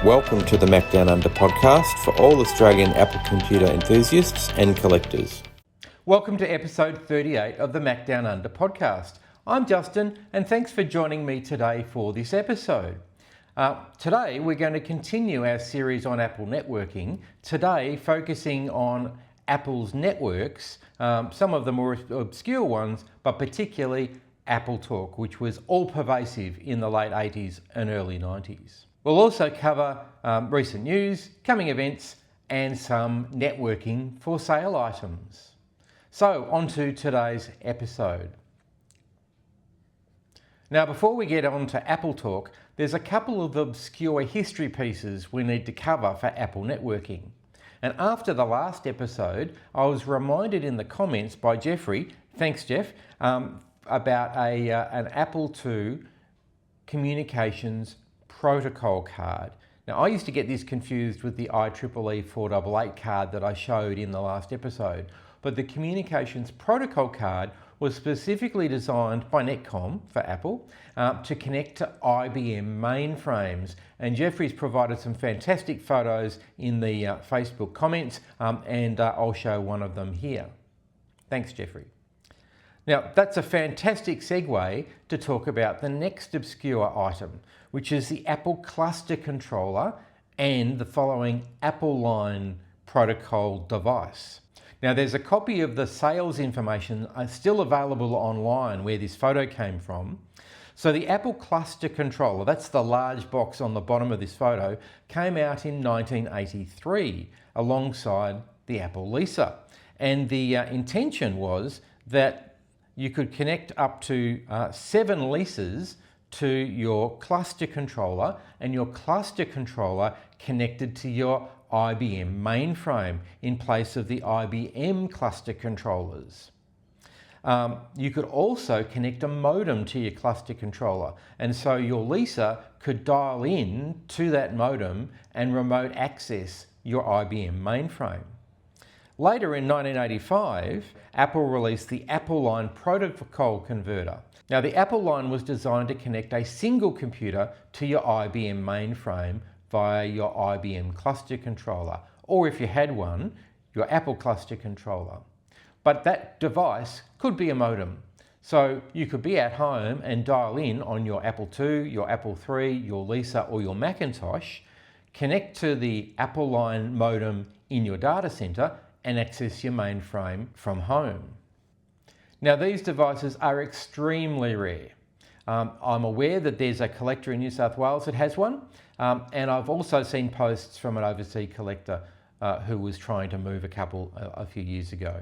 Welcome to the Macdownunder Podcast for all Australian Apple computer enthusiasts and collectors. Welcome to episode 38 of the Macdownunder Podcast. I'm Justin, and thanks for joining me today for this episode. Today we're going to continue our series on Apple networking, today focusing on Apple's networks, some of the more obscure ones, but particularly AppleTalk, which was all-pervasive in the late 80s and early 90s. We'll also cover recent news, coming events, and some networking for sale items. So, on to today's episode. Now, before we get on to AppleTalk, there's a couple of obscure history pieces we need to cover for Apple networking. And after the last episode, I was reminded in the comments by Jeffrey, thanks Jeff, about an Apple II communications protocol card. Now, I used to get this confused with the IEEE 488 card that I showed in the last episode, but the communications protocol card was specifically designed by Netcom for Apple to connect to IBM mainframes. And Jeffrey's provided some fantastic photos in the Facebook comments, and I'll show one of them here. Thanks, Jeffrey. Now, that's a fantastic segue to talk about the next obscure item, which is the Apple Cluster Controller and the following AppleLine protocol device. Now, there's a copy of the sales information still available online where this photo came from. So the Apple Cluster Controller, that's the large box on the bottom of this photo, came out in 1983 alongside the Apple Lisa. And the intention was that you could connect up to 7 Lisas to your cluster controller, and your cluster controller connected to your IBM mainframe in place of the IBM cluster controllers. You could also connect a modem to your cluster controller, and so your Lisa could dial in to that modem and remote access your IBM mainframe. Later in 1985, Apple released the AppleLine protocol converter. Now, the AppleLine was designed to connect a single computer to your IBM mainframe via your IBM cluster controller, or if you had one, your Apple cluster controller. But that device could be a modem. So you could be at home and dial in on your Apple II, your Apple III, your Lisa, or your Macintosh, connect to the AppleLine modem in your data center, and access your mainframe from home. Now, these devices are extremely rare. I'm aware that there's a collector in New South Wales that has one, and I've also seen posts from an overseas collector who was trying to move a couple a few years ago.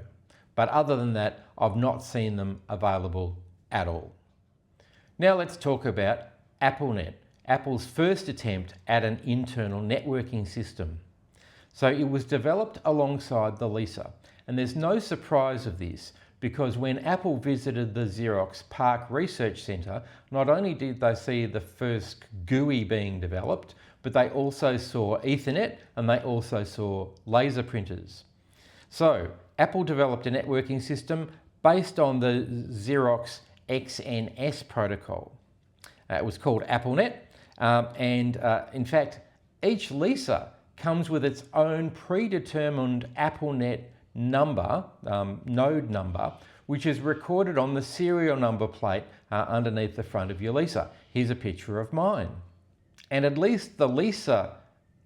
But other than that, I've not seen them available at all. Now let's talk about AppleNet, Apple's first attempt at an internal networking system. So it was developed alongside the Lisa, and there's no surprise of this because when Apple visited the Xerox PARC Research Centre, not only did they see the first GUI being developed, but they also saw Ethernet and they also saw laser printers. So Apple developed a networking system based on the Xerox XNS protocol. It was called AppleNet, and in fact, each Lisa comes with its own predetermined AppleNet number, node number, which is recorded on the serial number plate underneath the front of your Lisa. Here's a picture of mine. And at least the Lisa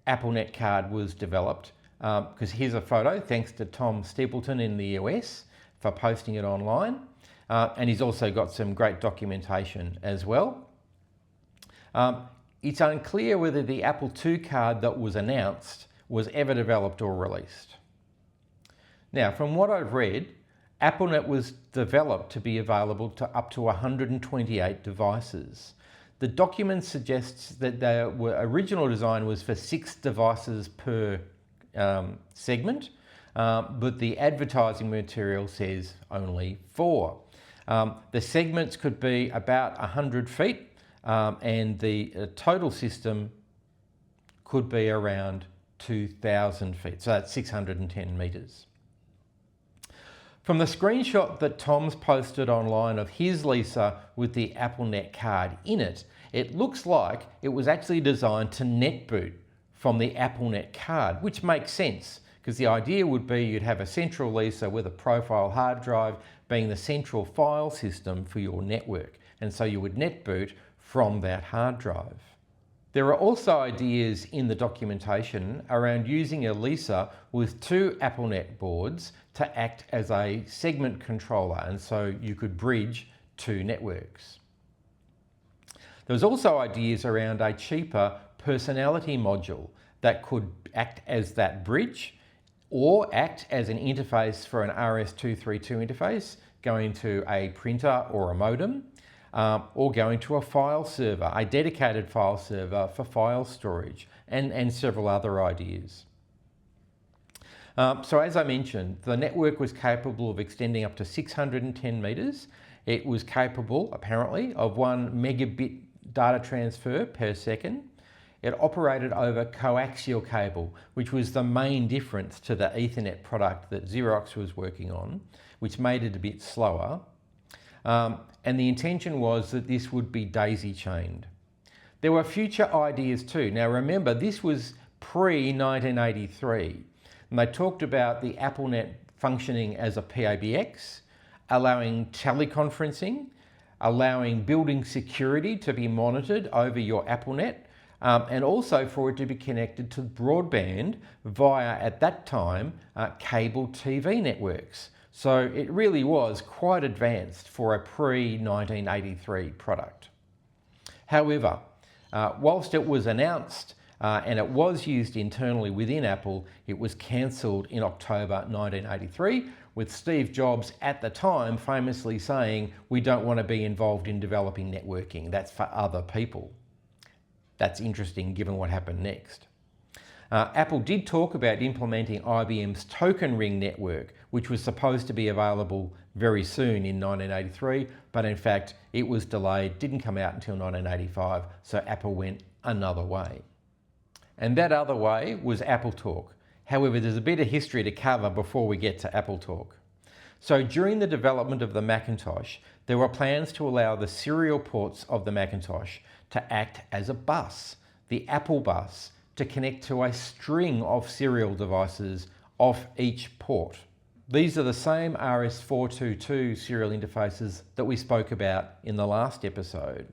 AppleNet card was developed, because here's a photo, thanks to Tom Stapleton in the US for posting it online. And he's also got some great documentation as well. It's unclear whether the Apple II card that was announced was ever developed or released. Now, from what I've read, AppleNet was developed to be available to up to 128 devices. The document suggests that the original design was for 6 devices per segment, but the advertising material says only 4. The segments could be about 100 feet, and the total system could be around 2,000 feet, so that's 610 meters. From the screenshot that Tom's posted online of his Lisa with the AppleNet card in it, it looks like it was actually designed to net boot from the AppleNet card, which makes sense because the idea would be you'd have a central LISA with a profile hard drive being the central file system for your network. And so you would net boot from that hard drive. There are also ideas in the documentation around using a LISA with two AppleNet boards to act as a segment controller, and so you could bridge two networks. There was also ideas around a cheaper personality module that could act as that bridge or act as an interface for an RS-232 interface going to a printer or a modem, or going to a file server, a dedicated file server for file storage, and several other ideas. So as I mentioned, the network was capable of extending up to 610 meters. It was capable, apparently, of 1 megabit data transfer per second. It operated over coaxial cable, which was the main difference to the Ethernet product that Xerox was working on, which made it a bit slower. And the intention was that this would be daisy chained. There were future ideas too. Now remember, this was pre-1983, and they talked about the AppleNet functioning as a PABX, allowing teleconferencing, allowing building security to be monitored over your AppleNet, and also for it to be connected to broadband via, at that time, cable TV networks. So it really was quite advanced for a pre-1983 product. However, whilst it was announced and it was used internally within Apple, it was cancelled in October 1983, with Steve Jobs at the time famously saying, "We don't want to be involved in developing networking, that's for other people." That's interesting given what happened next. Apple did talk about implementing IBM's token ring network, which was supposed to be available very soon in 1983, but in fact it was delayed, didn't come out until 1985, so Apple went another way. And that other way was AppleTalk. However, there's a bit of history to cover before we get to AppleTalk. So during the development of the Macintosh, there were plans to allow the serial ports of the Macintosh to act as a bus, the AppleBus, to connect to a string of serial devices off each port. These are the same RS-422 serial interfaces that we spoke about in the last episode.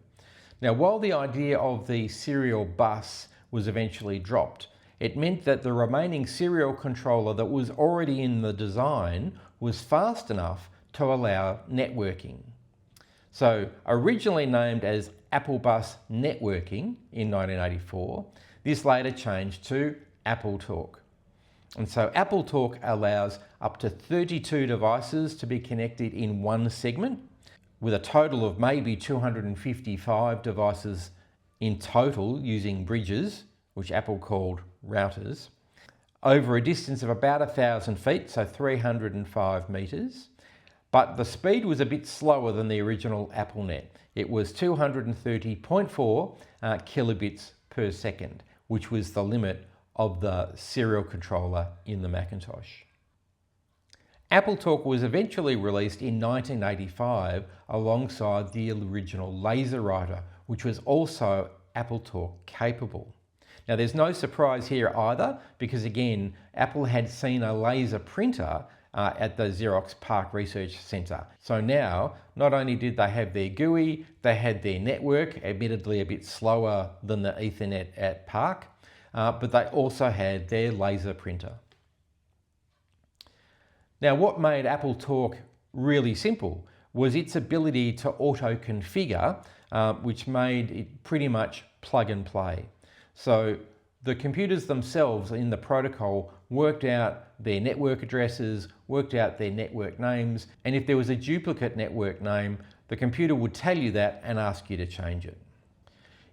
Now, while the idea of the serial bus was eventually dropped, it meant that the remaining serial controller that was already in the design was fast enough to allow networking. So, originally named as AppleBus Networking in 1984, this later changed to AppleTalk. And so AppleTalk allows up to 32 devices to be connected in one segment, with a total of maybe 255 devices in total using bridges, which Apple called routers, over a distance of about 1,000 feet, so 305 meters. But the speed was a bit slower than the original AppleNet. It was 230.4 kilobits per second, which was the limit of the serial controller in the Macintosh. AppleTalk was eventually released in 1985 alongside the original LaserWriter, which was also AppleTalk capable. Now there's no surprise here either, because again, Apple had seen a laser printer at the Xerox PARC Research Centre. So now, not only did they have their GUI, they had their network, admittedly a bit slower than the Ethernet at PARC, but they also had their laser printer. Now, what made AppleTalk really simple was its ability to auto-configure, which made it pretty much plug and play. So the computers themselves in the protocol worked out their network addresses, worked out their network names, and if there was a duplicate network name, the computer would tell you that and ask you to change it.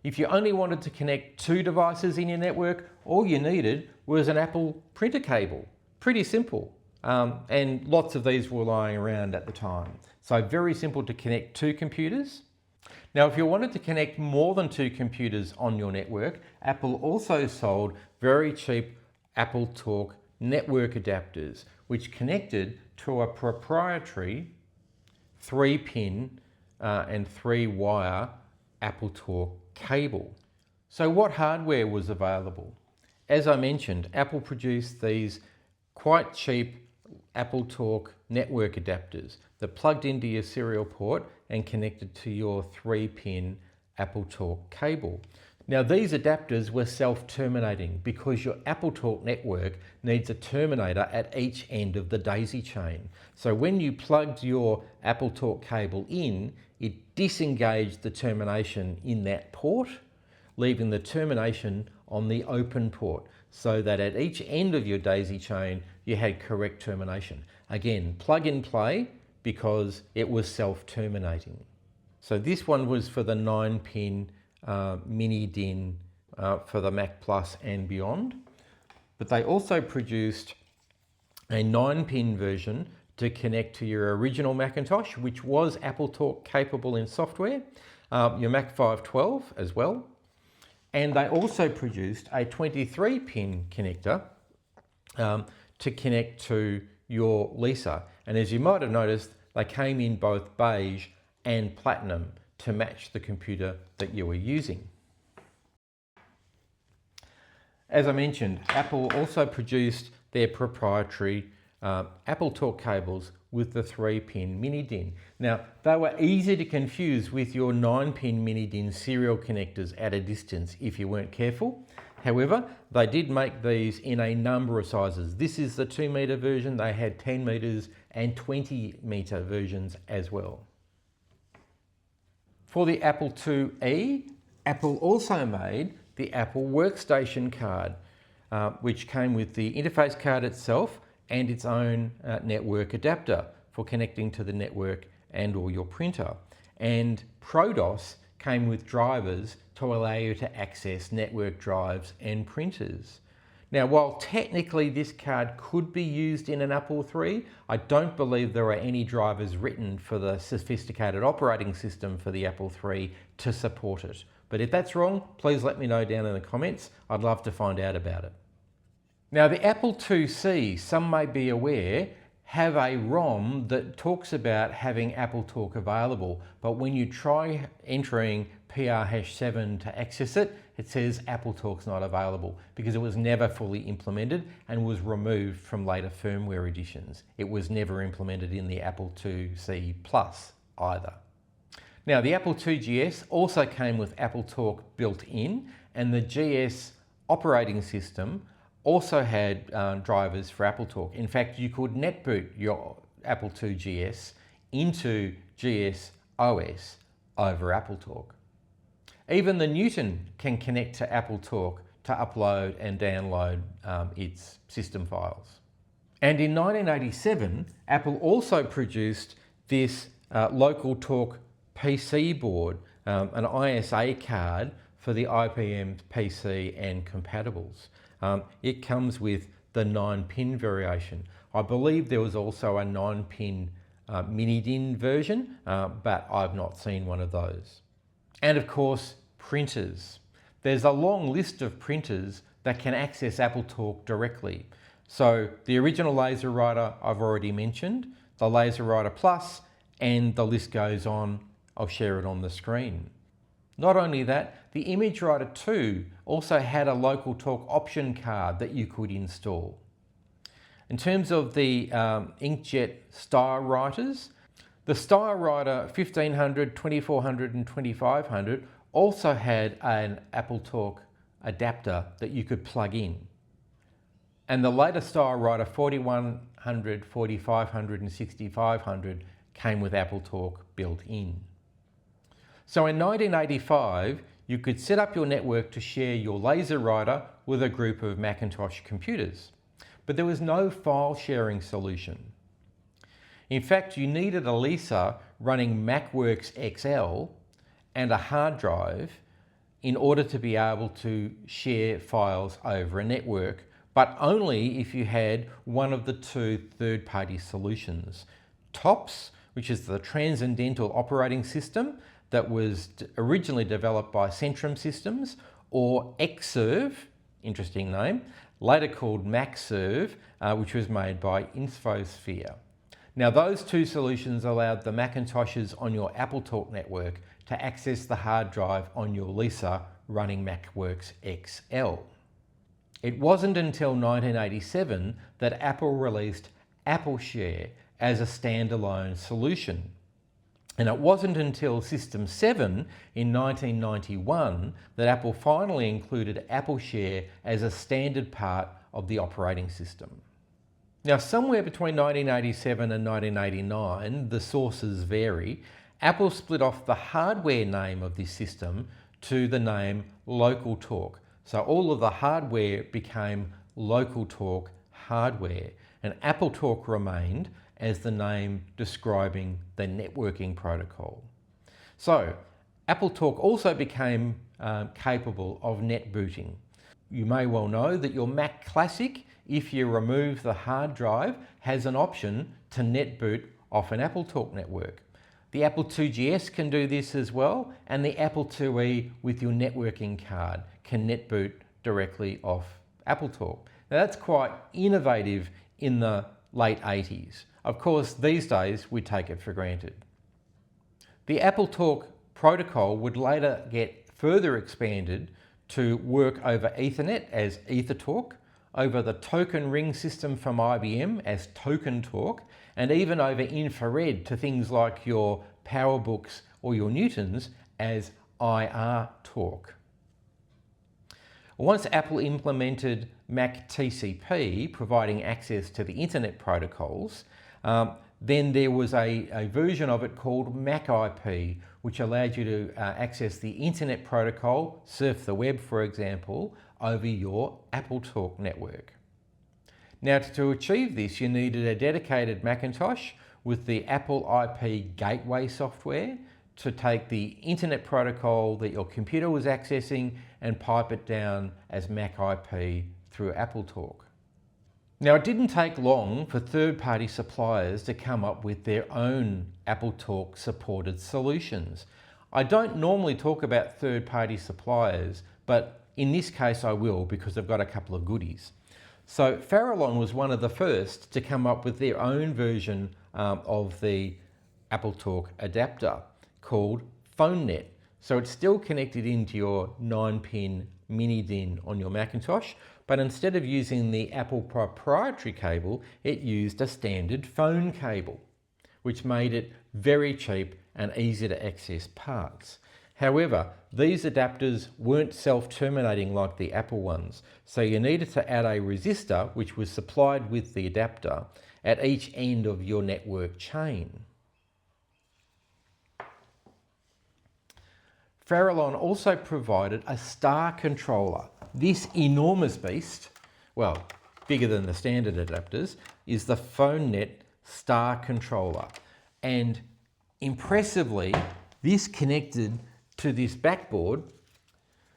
If you only wanted to connect 2 devices in your network, all you needed was an Apple printer cable. Pretty simple. And lots of these were lying around at the time. So very simple to connect 2 computers. Now, if you wanted to connect more than 2 computers on your network, Apple also sold very cheap AppleTalk network adapters, which connected to a proprietary 3-pin and 3-wire AppleTalk cable. So what hardware was available? As I mentioned, Apple produced these quite cheap AppleTalk network adapters that plugged into your serial port and connected to your 3-pin AppleTalk cable. Now, these adapters were self-terminating because your AppleTalk network needs a terminator at each end of the daisy chain. So when you plugged your AppleTalk cable in, it disengaged the termination in that port, leaving the termination on the open port, so that at each end of your daisy chain, you had correct termination. Again, plug and play because it was self-terminating. So this one was for the 9-pin MiniDIN for the Mac Plus and beyond. But they also produced a 9-pin version to connect to your original Macintosh, which was AppleTalk capable in software, your Mac 512 as well. And they also produced a 23-pin connector to connect to your Lisa. And as you might have noticed, they came in both beige and platinum to match the computer that you were using. As I mentioned, Apple also produced their proprietary AppleTalk cables with the 3-pin MiniDIN. Now, they were easy to confuse with your 9-pin MiniDIN serial connectors at a distance if you weren't careful. However, they did make these in a number of sizes. This is the 2 meter version. They had 10 meters and 20 meter versions as well. For the Apple IIe, Apple also made the Apple Workstation card, which came with the interface card itself and its own network adapter for connecting to the network and or your printer. And ProDOS came with drivers to allow you to access network drives and printers. Now, while technically this card could be used in an Apple III, I don't believe there are any drivers written for the sophisticated operating system for the Apple III to support it. But if that's wrong, please let me know down in the comments. I'd love to find out about it. Now, the Apple IIc, some may be aware, have a ROM that talks about having AppleTalk available, but when you try entering PR#7 to access it, it says AppleTalk's not available because it was never fully implemented and was removed from later firmware editions. It was never implemented in the Apple IIc Plus either. Now, the Apple II GS also came with AppleTalk built in, and the GS operating system also had drivers for AppleTalk. In fact, you could netboot your Apple II GS into GS OS over AppleTalk. Even the Newton can connect to AppleTalk to upload and download its system files. And in 1987, Apple also produced this LOCALTALK PC board, an ISA card for the IBM PC and compatibles. It comes with the 9-pin variation. I believe there was also a 9-pin MiniDIN version, but I've not seen one of those. And of course, printers. There's a long list of printers that can access AppleTalk directly. So the original LaserWriter I've already mentioned, the LaserWriter Plus, and the list goes on. I'll share it on the screen. Not only that, the ImageWriter 2 also had a LOCALTALK option card that you could install. In terms of the inkjet style writers, the StyleWriter 1500, 2400 and 2500 also had an AppleTalk adapter that you could plug in. And the later StyleWriter 4100, 4500 and 6500 came with AppleTalk built in. So in 1985, you could set up your network to share your LaserWriter with a group of Macintosh computers, but there was no file sharing solution. In fact, you needed a Lisa running MacWorks XL and a hard drive in order to be able to share files over a network, but only if you had one of the two third-party solutions. TOPS, which is the Transcendental Operating System that was originally developed by Centrum Systems, or Xserve, interesting name, later called MacServe, which was made by Infosphere. Now, those two solutions allowed the Macintoshes on your AppleTalk network to access the hard drive on your Lisa running MacWorks XL. It wasn't until 1987 that Apple released AppleShare as a standalone solution. And it wasn't until System 7 in 1991 that Apple finally included AppleShare as a standard part of the operating system. Now, somewhere between 1987 and 1989, the sources vary, Apple split off the hardware name of this system to the name LOCALTALK. So all of the hardware became LOCALTALK hardware, and AppleTalk remained as the name describing the networking protocol. So AppleTalk also became capable of net booting. You may well know that your Mac Classic, if you remove the hard drive, has an option to net boot off an AppleTalk network. The Apple IIgs can do this as well, and the Apple IIe with your networking card can net boot directly off AppleTalk. Now that's quite innovative in the late 80s. Of course, these days we take it for granted. The AppleTalk protocol would later get further expanded to work over Ethernet as EtherTalk, over the token ring system from IBM as TokenTalk, and even over infrared to things like your PowerBooks or your Newtons as IR-Talk. Once Apple implemented Mac TCP, providing access to the internet protocols, then there was a version of it called Mac IP, which allowed you to access the internet protocol, surf the web for example, over your AppleTalk network. Now, to achieve this, you needed a dedicated Macintosh with the Apple IP gateway software to take the internet protocol that your computer was accessing and pipe it down as Mac IP through AppleTalk. Now, it didn't take long for third-party suppliers to come up with their own AppleTalk supported solutions. I don't normally talk about third-party suppliers, but in this case I will, because I've got a couple of goodies. So Farallon was one of the first to come up with their own version of the AppleTalk adapter called PhoneNet. So it's still connected into your 9-pin MiniDIN on your Macintosh, but instead of using the Apple proprietary cable, it used a standard phone cable, which made it very cheap and easy to access parts. However, these adapters weren't self-terminating like the Apple ones, so you needed to add a resistor which was supplied with the adapter at each end of your network chain. Farallon also provided a star controller. This enormous beast, well, bigger than the standard adapters, is the PhoneNet star controller. And impressively, this connected to this backboard,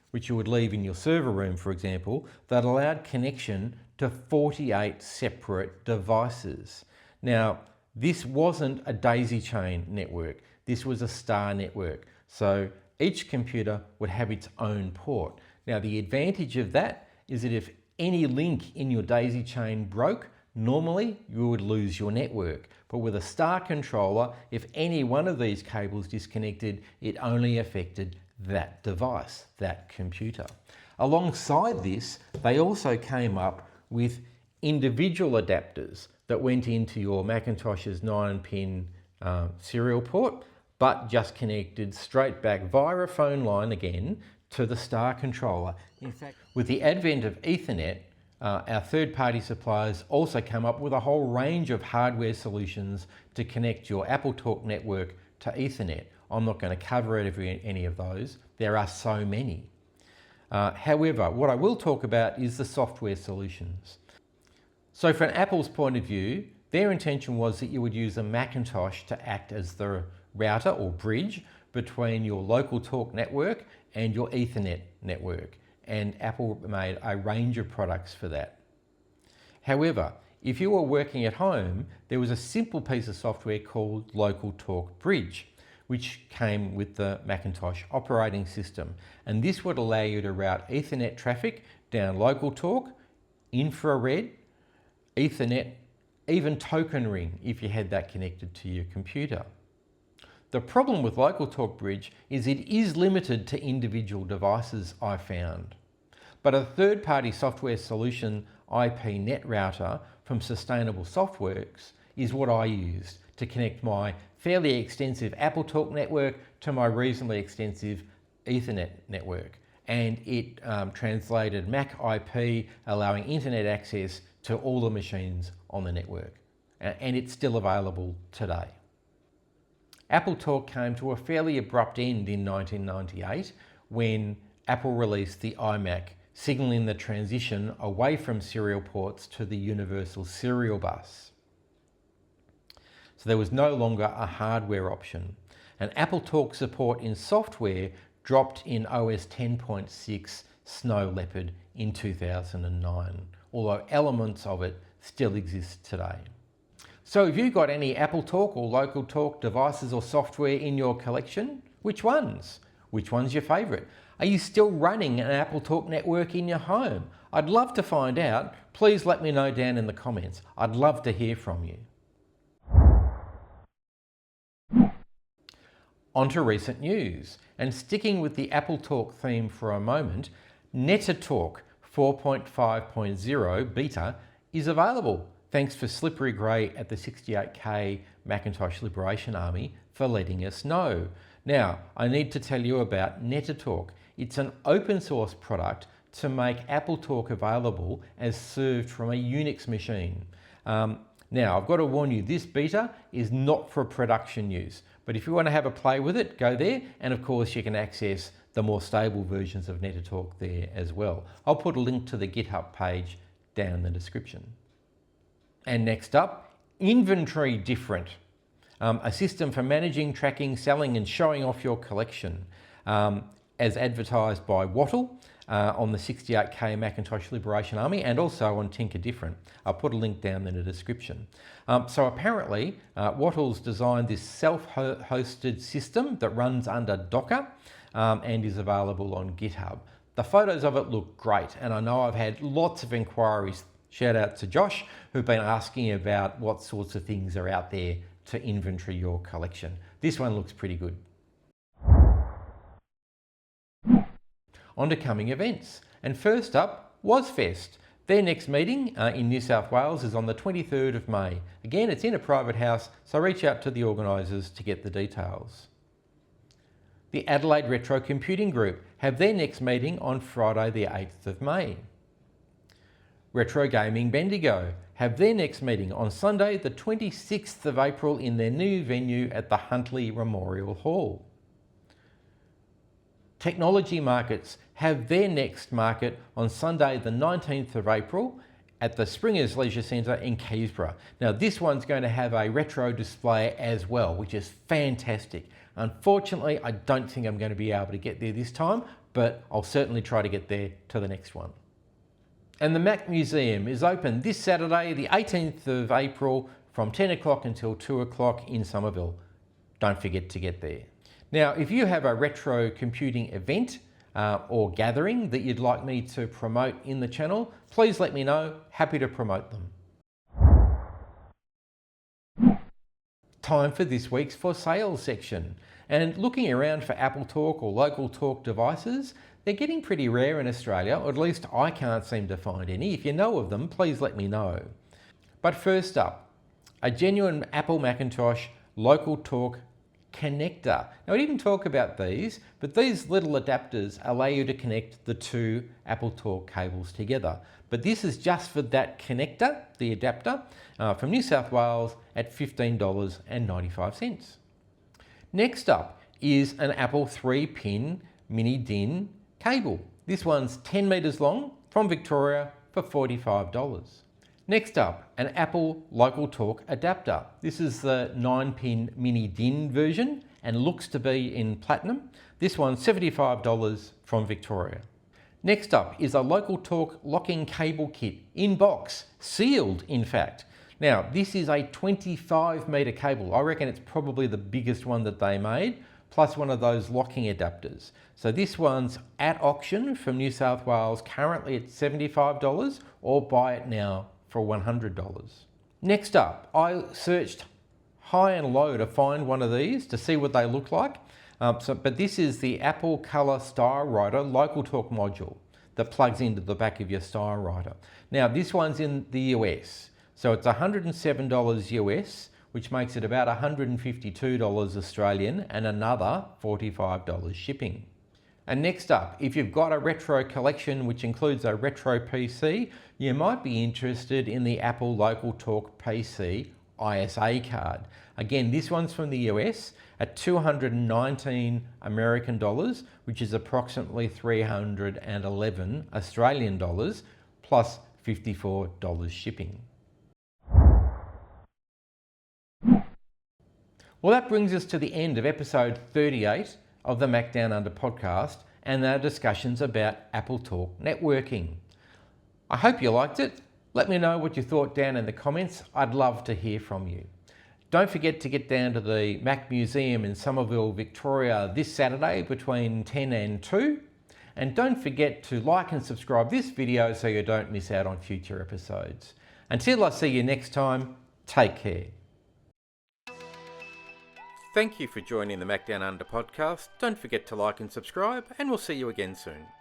which you would leave in your server room, for example, that allowed connection to 48 separate devices. Now, this wasn't a daisy chain network. This was a star network. So each computer would have its own port. Now, the advantage of that is that if any link in your daisy chain broke, normally you would lose your network. But with a star controller, if any one of these cables disconnected, it only affected that device, that computer. Alongside this, they also came up with individual adapters that went into your Macintosh's 9-pin serial port, but just connected straight back via a phone line again to the star controller. In fact, with the advent of Ethernet, our third-party suppliers also come up with a whole range of hardware solutions to connect your AppleTalk network to Ethernet. I'm not going to cover any of those. There are so many. However, what I will talk about is the software solutions. So from Apple's point of view, their intention was that you would use a Macintosh to act as the router or bridge between your LOCALTALK network and your Ethernet network. And Apple made a range of products for that. However, if you were working at home, there was a simple piece of software called LOCALTALK Bridge, which came with the Macintosh operating system. And this would allow you to route Ethernet traffic down LOCALTALK, infrared, Ethernet, even token ring if you had that connected to your computer. The problem with LOCALTALK Bridge is it is limited to individual devices, I found. But a third-party software solution IPNet router from Sustainable Softworks is what I used to connect my fairly extensive AppleTalk network to my reasonably extensive Ethernet network. And it translated MAC IP, allowing internet access to all the machines on the network. And it's still available today. AppleTalk came to a fairly abrupt end in 1998 when Apple released the iMac, signalling the transition away from serial ports to the universal serial bus. So there was no longer a hardware option. And AppleTalk support in software dropped in OS 10.6 Snow Leopard in 2009, although elements of it still exist today. So have you got any AppleTalk or LOCALTALK devices or software in your collection? Which ones? Which one's your favourite? Are you still running an AppleTalk network in your home? I'd love to find out. Please let me know down in the comments. I'd love to hear from you. On to recent news, and sticking with the AppleTalk theme for a moment, NetTalk 4.5.0 beta is available. Thanks for Slippery Gray at the 68K Macintosh Liberation Army for letting us know. Now, I need to tell you about NetTalk. It's an open source product to make AppleTalk available as served from a Unix machine. Now, I've got to warn you, this beta is not for production use, but if you want to have a play with it, go there. And of course, you can access the more stable versions of NetTalk there as well. I'll put a link to the GitHub page down in the description. And next up, Inventory Different, a system for managing, tracking, selling and showing off your collection, as advertised by Wattle on the 68K Macintosh Liberation Army and also on Tinker Different. I'll put a link down in the description. So apparently, Wattle's designed this self-hosted system that runs under Docker and is available on GitHub. The photos of it look great, and I know I've had lots of inquiries. Shout out to Josh, who've been asking about what sorts of things are out there to inventory your collection. This one looks pretty good. On to coming events. And first up, WasFest. Their next meeting in New South Wales is on the 23rd of May. Again, it's in a private house, so reach out to the organisers to get the details. The Adelaide Retro Computing Group have their next meeting on Friday the 8th of May. Retro Gaming Bendigo have their next meeting on Sunday the 26th of April in their new venue at the Huntley Memorial Hall. Technology Markets have their next market on Sunday the 19th of April at the Springers Leisure Centre in Keysborough. Now this one's going to have a retro display as well, which is fantastic. Unfortunately, I don't think I'm going to be able to get there this time, but I'll certainly try to get there to the next one. And the Mac Museum is open this Saturday, the 18th of April, from 10 o'clock until 2 o'clock in Somerville. Don't forget to get there. Now, if you have a retro computing event or gathering that you'd like me to promote in the channel, please let me know. Happy to promote them. Time for this week's For Sale section. And looking around for AppleTalk or LOCALTALK devices, they're getting pretty rare in Australia, or at least I can't seem to find any. If you know of them, please let me know. But first up, a genuine Apple Macintosh LOCALTALK connector. Now, I didn't talk about these, but these little adapters allow you to connect the two AppleTalk cables together. But this is just for that connector, the adapter, from New South Wales at $15.95. Next up is an Apple 3-pin MiniDIN cable. This one's 10 meters long from Victoria for $45. Next up, an Apple LOCALTALK adapter. This is the 9-pin MiniDIN version and looks to be in platinum. This one's $75 from Victoria. Next up is a LOCALTALK locking cable kit in box, sealed in fact. Now, this is a 25-meter cable. I reckon it's probably the biggest one that they made, plus one of those locking adapters. So this one's at auction from New South Wales, currently at $75, or buy it now for $100. Next up, I searched high and low to find one of these to see what they look like. But this is the Apple Color Style Writer LOCALTALK module. that plugs into the back of your style writer. Now this one's in the US, so it's $107 US, which makes it about $152 Australian and another $45 shipping. And next up, if you've got a retro collection which includes a retro PC, you might be interested in the Apple LOCALTALK PC ISA card. Again, this one's from the US at 219 American dollars, which is approximately 311 Australian dollars, plus $54 shipping. Well, that brings us to the end of episode 38 of the Macdownunder Podcast and our discussions about AppleTalk networking. I hope you liked it. Let me know what you thought down in the comments. I'd love to hear from you. Don't forget to get down to the Mac Museum in Somerville, Victoria this Saturday between 10 and 2. And don't forget to like and subscribe this video so you don't miss out on future episodes. Until I see you next time, take care. Thank you for joining the Macdownunder Podcast. Don't forget to like and subscribe, and we'll see you again soon.